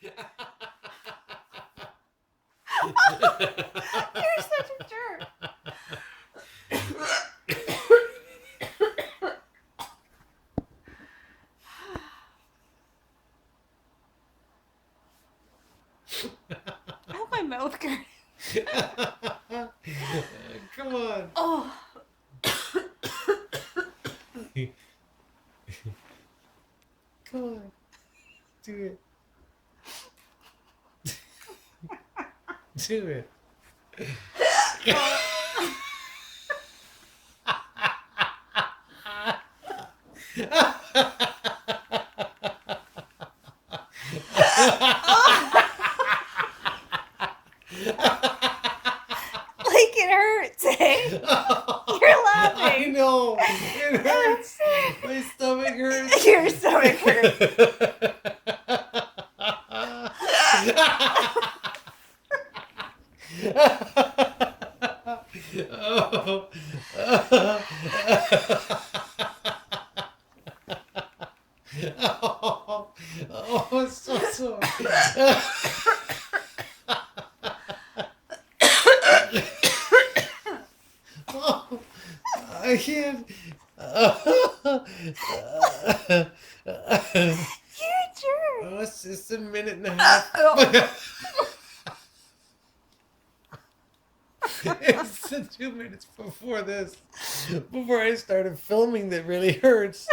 You're such a jerk. I hope my mouth hurts. Come on. Oh. Come on. Do it. Do it. Like it hurts, eh? You're laughing. I know. It hurts. My stomach hurts. Your stomach hurts. Oh. Oh, so sorry. Oh, I can't. You jerk. Oh, it's just a minute and a half. It's the 2 minutes before this, before I started filming, that really hurts.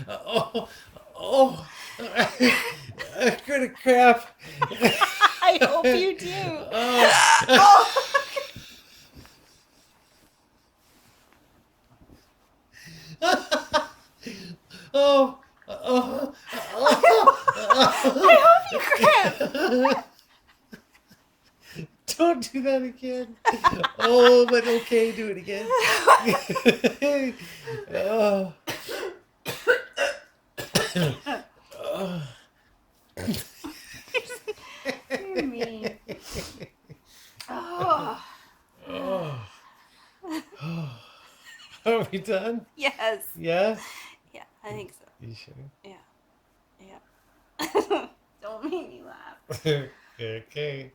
Oh, oh, I'm gonna crap. I hope you do. Oh, I hope you cramp. Don't do that again. Oh, but okay, do it again. Oh. You're mean. Oh. Oh. Are we done? Yes. Yeah? Yeah, I think so. You sure? Yeah. Yeah. Don't make me laugh. Okay.